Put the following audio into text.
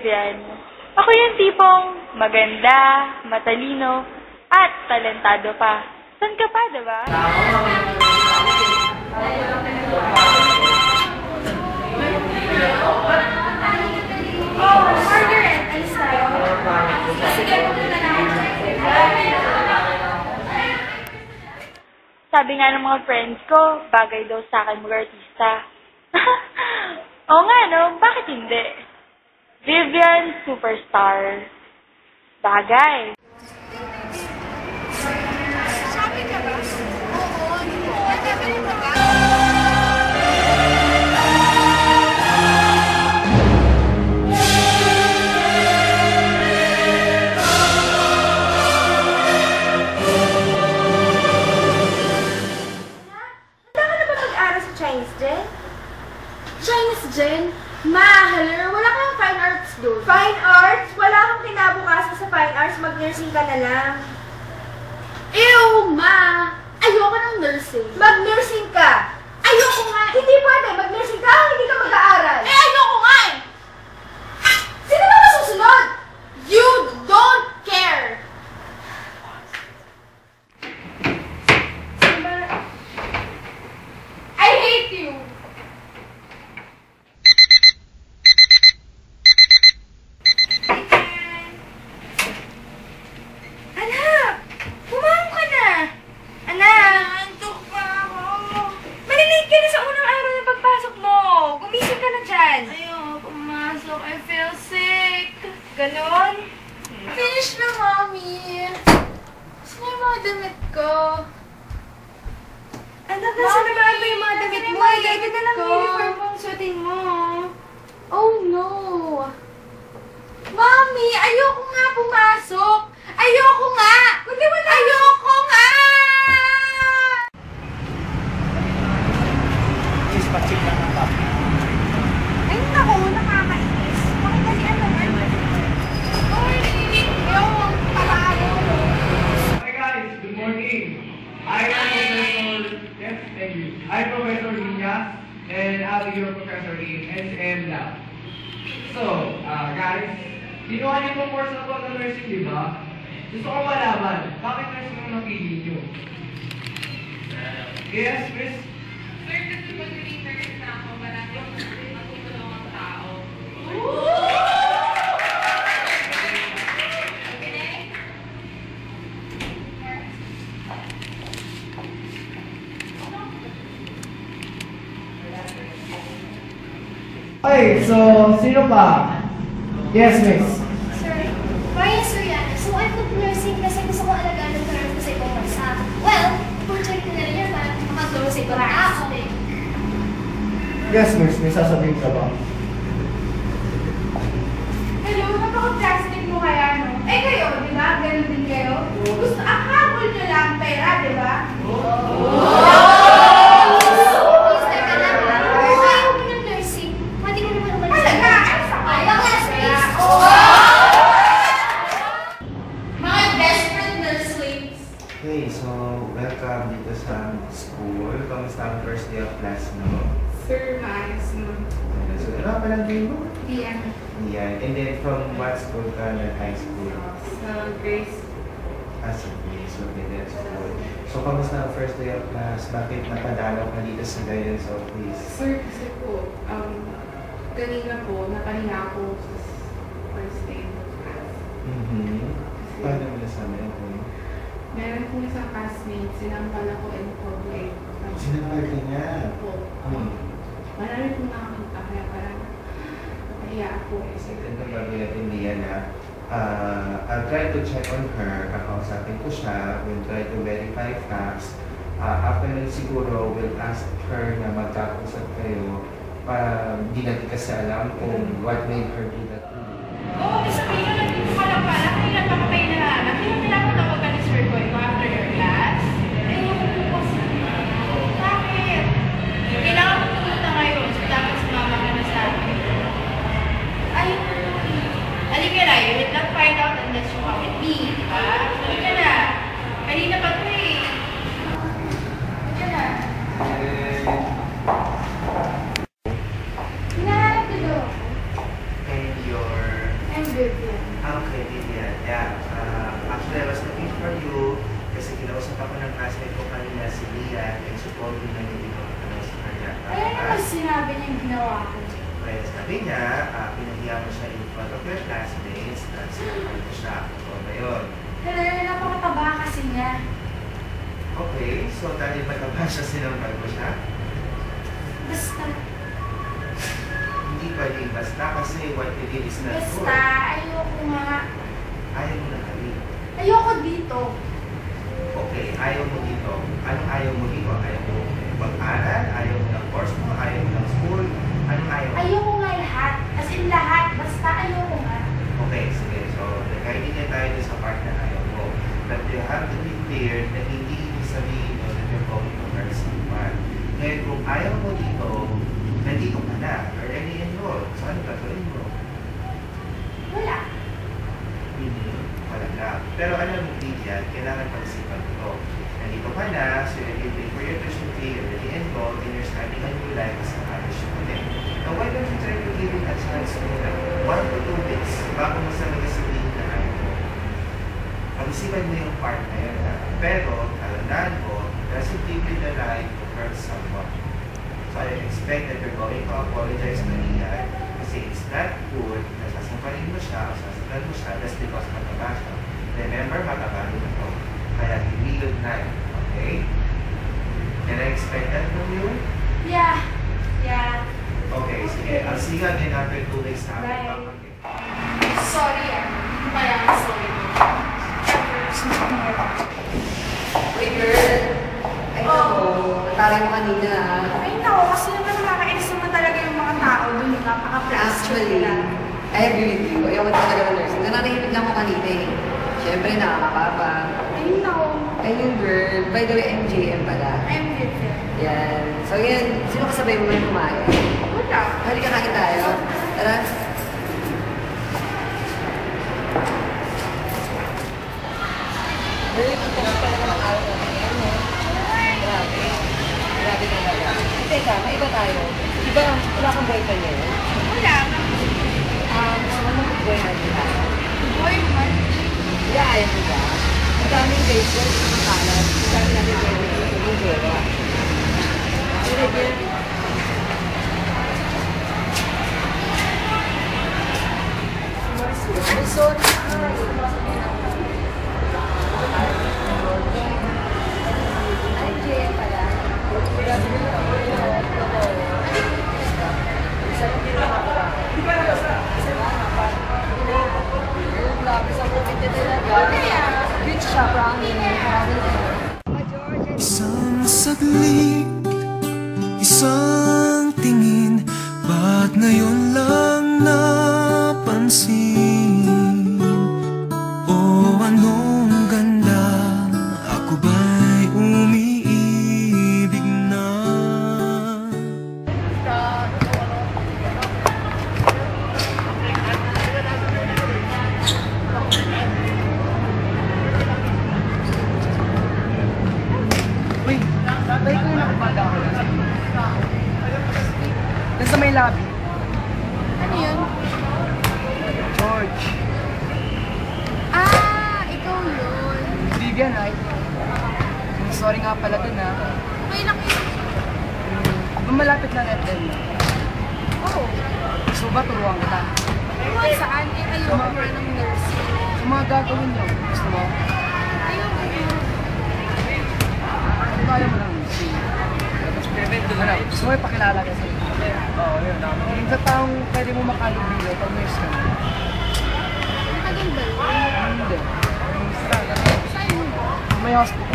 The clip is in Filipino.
Vivian. Ako yung tipong maganda, matalino, at talentado pa. San ka pa, diba? Margaret, alis tayo. Sige, pumunta na ako. Sabi nga ng mga friends ko, bagay daw sa akin mag-artista. Oo nga, no? Bakit hindi? Vivian, superstar. Bagay. Shopping ka ba? Oo. Nagkabili ka ba? Chinese, Jen? Mahaler, wala kang fine arts doon. Fine arts? Wala kang kinabukasan sa fine arts, mag-nursing ka na lang. Ew, ma! Ayoko ng nursing. Mag-nursing ka! Ayoko nga! Hindi pwede, mag-nursing ka, hindi ka mag-aaral. Eh, ayoko nga eh! Sino ba masusunod? You don't care! I hate you! Anak! Bumangon ka na! Anak! Antok pa ako! Malilate ka na sa unang araw ng pagpasok mo! Gumising ka na dyan! Ayoko pumasok. I feel sick. Ganon? Finish na, mommy. Gusto niya yung mga damit ko. Anak, nasa na ba yung mga damit mo? Ito na lang yung uniform pang suotin mo. Oh, no. Mommy, ayoko nga pumasok. Ayoko nga! Ayoko nga! Please, pa-check lang ang top. Ay, naku, nakakainis. Bakit kasi ano ba? Morning! Yung palaro. Hi guys, good morning. I am Professor, yes, thank you. I'm Professor Nina, and I'll be your professor in SM Lab. So, guys, ginawa niyo po course na po ng nursing, di ba? Gusto ko malaman, bakit nursing ang napili niyo? Yes, Miss? Sir, kasi pag naging nurse na ako, marami akong matutulong ang tao. Okay, so, sino pa? Yes, Miss. Sir, Maria Soriano. So, I took nursing kasi gusto ko alagaan ng parents ko sa ibang bansa. Well, opportunity na rin yan para makagawin sa ibang tao. Yes, Miss. May sasabihin ka ba? Hello, napaka-plastic mo kaya, no? Eh kayo, di ba? Ganun din kayo? Gusto, akabol nyo lang pera, di ba? Please, teka lang. Kung ayaw mo ng nursing, pwede ka naman umalis. Talaga? Ay, sa Ayaw ka na, please. Mga desperate nurselings. Okay, so welcome dito sa school. Kamusta ang first day of class, no? Sir, maayos naman. So, ano pa lang din mo? Diyan. Yan. And then from what school ka na high school? Sa Grace. As a place, so middle school. So, kamusta ang first day of class? Bakit napadalaw ka dito sa guidance office? Sir, kasi po, kanina po, napahinga ako sa first day of class. Paano mo nasabi ako? Meron po isang classmate, sinampal ako in public. Sinampal ka niya? Po. Marami po nakakita, kaya parang napahiya ako. So, ganito bago natin diyan na I'll try to check on her, kakausapin ko siya, we'll try to verify facts. After nun siguro, we'll ask her na magkakausap kayo para hindi natin kasi alam kung what made her do that. Oo, sabihin na nandito ka lang pala. Kanina pa ka kayo nalaman. Kailan pinapatawag ka ni Sir Boy ko after your class? Ayoko po kasi. Bakit? Kailangan mo pumunta ngayon. So, dapat sumama ka na sa akin. Ayoko po. Halika na. You will not find out unless you come with me. Diba? Halika na. Kanina pa ito eh. Halika na. Hinahanap ko doon. And your you kasi kinausap ako ng classmate ko kanina si Lian and she told me na hindi ko nakalaw sa kanya. Ano naman sinabi niya yung ginawa ko? Well, sabi niya, pinahiya mo siya in front of your classmates at sinabi mo siya. So, ngayon. Pero napakataba kasi niya. Okay, so dahil mataba siya, sinabi mo siya? Basta. Hindi pwede basta kasi what you did is not good. Basta, ayoko nga. Ayaw mo na kami. Ayoko dito. Okay, ayaw mo dito. Anong ayaw mo dito? Ayaw mo mag-aral? Ayaw mo ng course mo? Ayaw mo ng school? Anong ayaw mo? Ayoko nga lahat. As in lahat. Basta ayoko nga. Okay, sige. So, nag-guide niya tayo sa part na ayaw mo. But you have to be clear na hindi ibig sabihin mo that you're going to hurt someone. Ngayon, kung ayaw mo dito, nandito ka na. Already enrolled. So, ano gagawin mo? Wala. Wala lang. Pero alam mo, Lydia, kailangan pag-isipan ito. Nandito ka na, so you're paying for your tuition fee, you're already enrolled, and you're starting a new life as a college student. Now, why don't you try to give it a chance to 1 to 2 weeks bago mo sa mga sabihin na ayaw mo? Pag-isipan mo yung part na yun, ha? Pero, talandaan mo, doesn't give you the right to hurt someone. So, I expect that you're going to apologize to Lian kasi it's not good na sasamparin mo siya o sasaktan mo siya just because mataba siya. Remember, mataba rin ito. Kaya, ibilog na yun. Okay? Can I expect that from you? Yeah. Yeah. Okay, sige. I'll see you again after 2 weeks na. Bye. Okay. Sorry Kaya nga sorry. Uy, girl. Ay, ako. Nataray mo kanina, ha? Ay, nako. Kasi naman nakakainis naman talaga yung mga tao dun. Napaka-plastic Actually, nila. I agree with you. Ayoko talaga ng nursing. Nananahimik lang ako kanina eh. Siyempre, nakakapapa. Ay, nako. Ayun, girl. By the way, MJM pala. I'm with you. Yan. So, yan. Sino kasabay mo ngayon kumain? Wala. Halika kain tayo. Tara. Girl, ito pa talaga ng araw natin ngayon, no? Grabe. Grabe talaga. Teka, may iba tayo. Iba, wala kang boyfriend ngayon? Wala. Gusto mo mag-boy natin ha? Boyfriend. Hindi, ayaw mo ba? Ang daming baseball, sa kalat. Ang dami natin pwede yung jowa. Sige, girl. Sorry. Ay, Jay, pala. Grabe sa bukid niya talaga. Beach siya, promise. Isang saglit, isang tingin, ba't ngayon lang napansin? O anong ganda, ako ba'y umiibig na? Uy, dahil ko yung nakapanda ko lang. Doon sa may lobby. Ano yun? George. Ikaw yun. Vivian, right? Sorry nga pala dun, ha? Okay lang yun. Malapit na net din. Oo. Gusto ba turuan kita? Kung saan, ayoko nga ng nursing. Sa mga gagawin niyo, gusto mo? Ayoko yun. Ano ba ayaw mo lang? Ano? Gusto mo ipakilala ka sa iyo? Oo, yun. Yung sa taong pwede mo makalubilo pag nurse ka. Maganda yun. Hindi. Yung sa may hospital.